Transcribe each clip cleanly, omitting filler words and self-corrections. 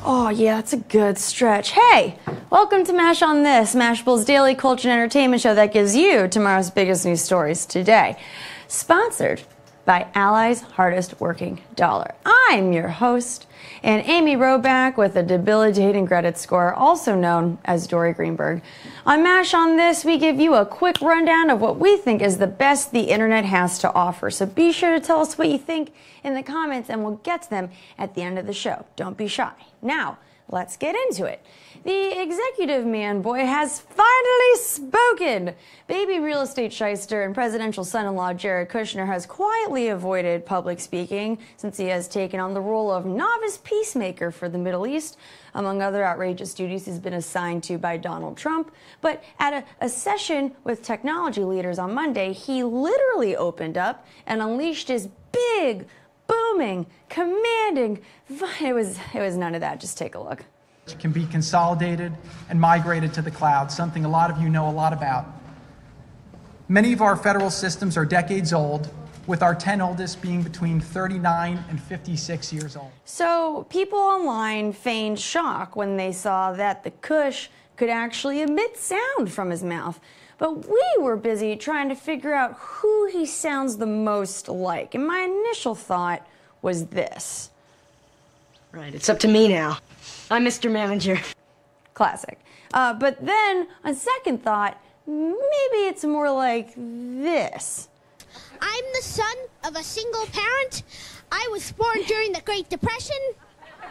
Oh, yeah, that's a good stretch. Hey, welcome to Mash on This, Mashable's daily culture and entertainment show that gives you tomorrow's biggest news stories today. Sponsored by Ally's Hardest Working Dollar. I'm your host, and Amy Roback with a debilitating credit score, also known as Dory Greenberg. On Mash on This, we give you a quick rundown of what we think is the best the internet has to offer. So be sure to tell us what you think in the comments, and we'll get to them at the end of the show. Don't be shy. Now, let's get into it. The executive man-boy has finally spoken. Baby real estate shyster and presidential son-in-law Jared Kushner has quietly avoided public speaking since he has taken on the role of novice peacemaker for the Middle East. Among other outrageous duties he's been assigned to by Donald Trump. But at a session with technology leaders on Monday, he literally opened up and unleashed his big, booming, commanding... It was none of that. Just take a look. Can be consolidated and migrated to the cloud, something a lot of you know a lot about. Many of our federal systems are decades old, with our 10 oldest being between 39 and 56 years old. So people online feigned shock when they saw that the Kush could actually emit sound from his mouth. But we were busy trying to figure out who he sounds the most like. And my initial thought was this. Right, it's up to me now. I'm Mr. Manager. Classic. But then, on second thought, maybe it's more like this. I'm the son of a single parent. I was born during the Great Depression.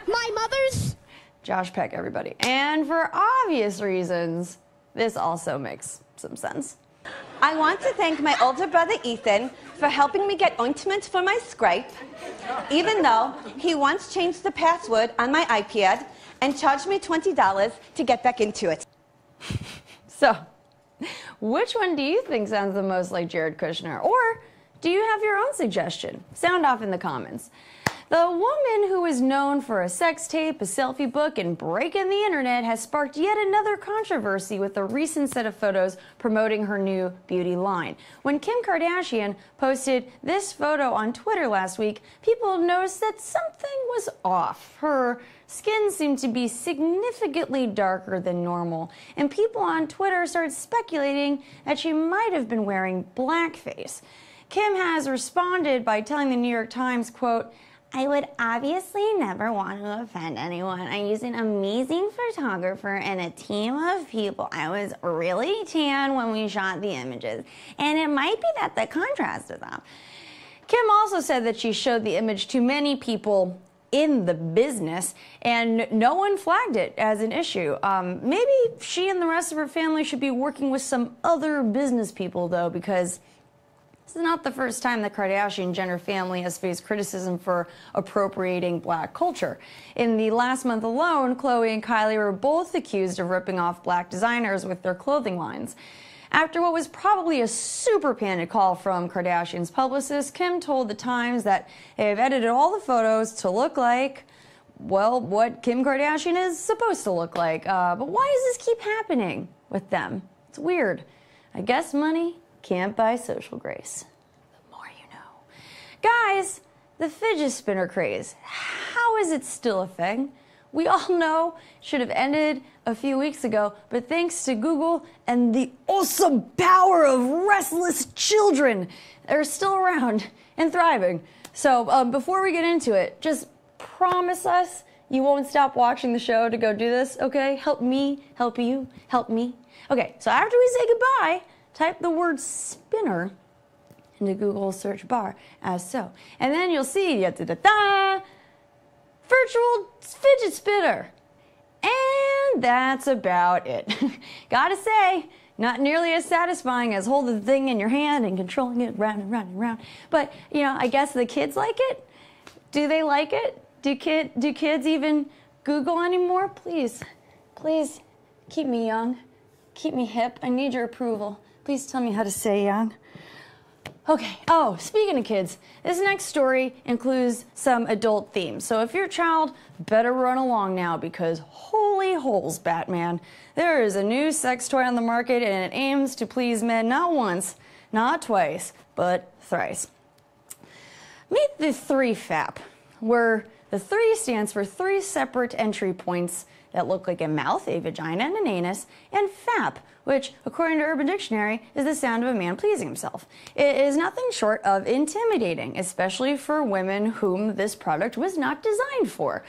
My mother's... Josh Peck, everybody. And for obvious reasons, this also makes some sense. I want to thank my older brother Ethan for helping me get ointment for my scrape, even though he once changed the password on my iPad and charged me $20 to get back into it. So, which one do you think sounds the most like Jared Kushner? Or do you have your own suggestion? Sound off in the comments. The woman who is known for a sex tape, a selfie book, and breaking the internet has sparked yet another controversy with a recent set of photos promoting her new beauty line. When Kim Kardashian posted this photo on Twitter last week, people noticed that something was off. Her skin seemed to be significantly darker than normal, and people on Twitter started speculating that she might have been wearing blackface. Kim has responded by telling the New York Times, quote, "I would obviously never want to offend anyone. I used an amazing photographer and a team of people. I was really tan when we shot the images, and it might be that the contrast is off." Kim also said that she showed the image to many people in the business, and no one flagged it as an issue. Maybe she and the rest of her family should be working with some other business people, though, because this is not the first time the Kardashian-Jenner family has faced criticism for appropriating black culture. In the last month alone, Khloe and Kylie were both accused of ripping off black designers with their clothing lines. After what was probably a super panic call from Kardashian's publicist, Kim told The Times that they've edited all the photos to look like, well, what Kim Kardashian is supposed to look like. But why does this keep happening with them? It's weird. I guess money can't buy social grace. The more you know. Guys, the fidget spinner craze, how is it still a thing? We all know it should have ended a few weeks ago, but thanks to Google and the awesome power of restless children, they're still around and thriving. So before we get into it, just promise us you won't stop watching the show to go do this, okay? Help me, help you, help me. Okay, so after we say goodbye, type the word spinner into Google search bar as so. And then you'll see, da-da-da, virtual fidget spinner. And that's about it. Gotta say, not nearly as satisfying as holding the thing in your hand and controlling it round and round and round. But, you know, I guess the kids like it. Do they like it? Do kids even Google anymore? Please, please keep me young. Keep me hip. I need your approval. Please tell me how to say young. Okay, oh, speaking of kids, this next story includes some adult themes. So if your child, better run along now because holy holes, Batman. There is a new sex toy on the market and it aims to please men not once, not twice, but thrice. Meet the 3FAP, where the The 3 stands for 3 separate entry points that look like a mouth, a vagina, and an anus, and fap, which, according to Urban Dictionary, is the sound of a man pleasing himself. It is nothing short of intimidating, especially for women whom this product was not designed for.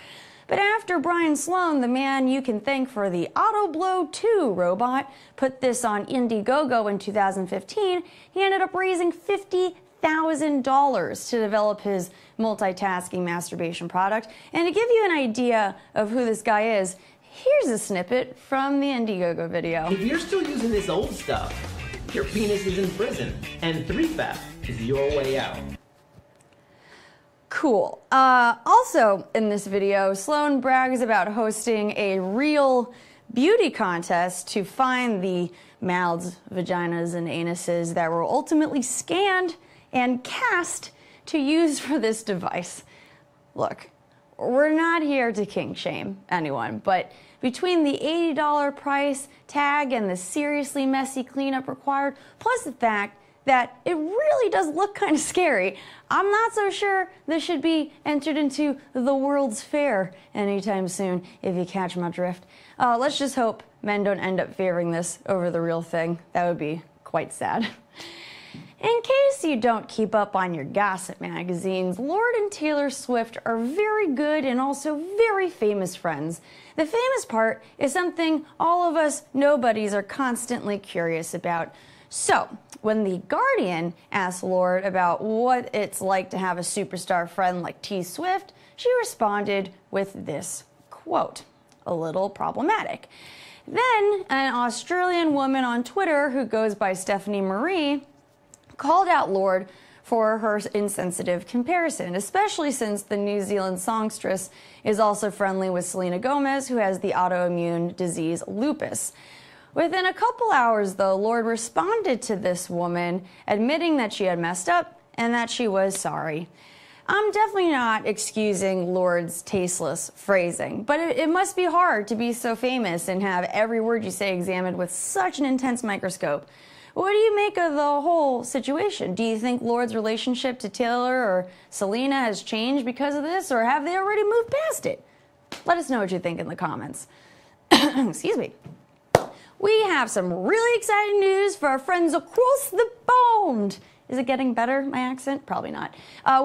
But after Brian Sloan, the man you can thank for the AutoBlow 2 robot, put this on Indiegogo in 2015, he ended up raising $50,000 to develop his multitasking masturbation product. And to give you an idea of who this guy is, here's a snippet from the Indiegogo video. If you're still using this old stuff, your penis is in prison, and 3FAP is your way out. Cool. Also in this video, Sloan brags about hosting a real beauty contest to find the mouths, vaginas, and anuses that were ultimately scanned and cast to use for this device. Look, we're not here to kink shame anyone, but between the $80 price tag and the seriously messy cleanup required, plus the fact that it really does look kind of scary, I'm not so sure this should be entered into the World's Fair anytime soon, if you catch my drift. Let's just hope men don't end up favoring this over the real thing. That would be quite sad. In case you don't keep up on your gossip magazines, Lorde and Taylor Swift are very good and also very famous friends. The famous part is something all of us nobodies are constantly curious about. So, when The Guardian asked Lorde about what it's like to have a superstar friend like T Swift, she responded with this quote, a little problematic. Then, an Australian woman on Twitter who goes by Stephanie Marie called out Lorde for her insensitive comparison, especially since the New Zealand songstress is also friendly with Selena Gomez, who has the autoimmune disease lupus. Within a couple hours, though, Lorde responded to this woman, admitting that she had messed up and that she was sorry. I'm definitely not excusing Lorde's tasteless phrasing, but it must be hard to be so famous and have every word you say examined with such an intense microscope. What do you make of the whole situation? Do you think Lorde's relationship to Taylor or Selena has changed because of this, or have they already moved past it? Let us know what you think in the comments. Excuse me. We have some really exciting news for our friends across the pond. Is it getting better, my accent? Probably not.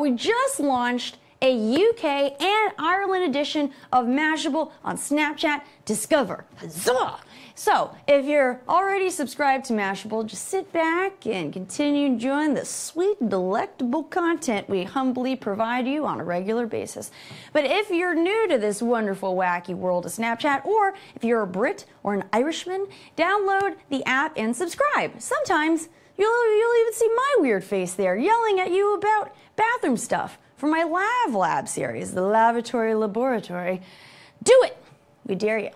We just launched a UK and Ireland edition of Mashable on Snapchat Discover. Huzzah! So, if you're already subscribed to Mashable, just sit back and continue enjoying the sweet, delectable content we humbly provide you on a regular basis. But if you're new to this wonderful, wacky world of Snapchat, or if you're a Brit or an Irishman, download the app and subscribe. Sometimes you'll even see my weird face there yelling at you about bathroom stuff from my Lab series, the Lavatory Laboratory. Do it! We dare you.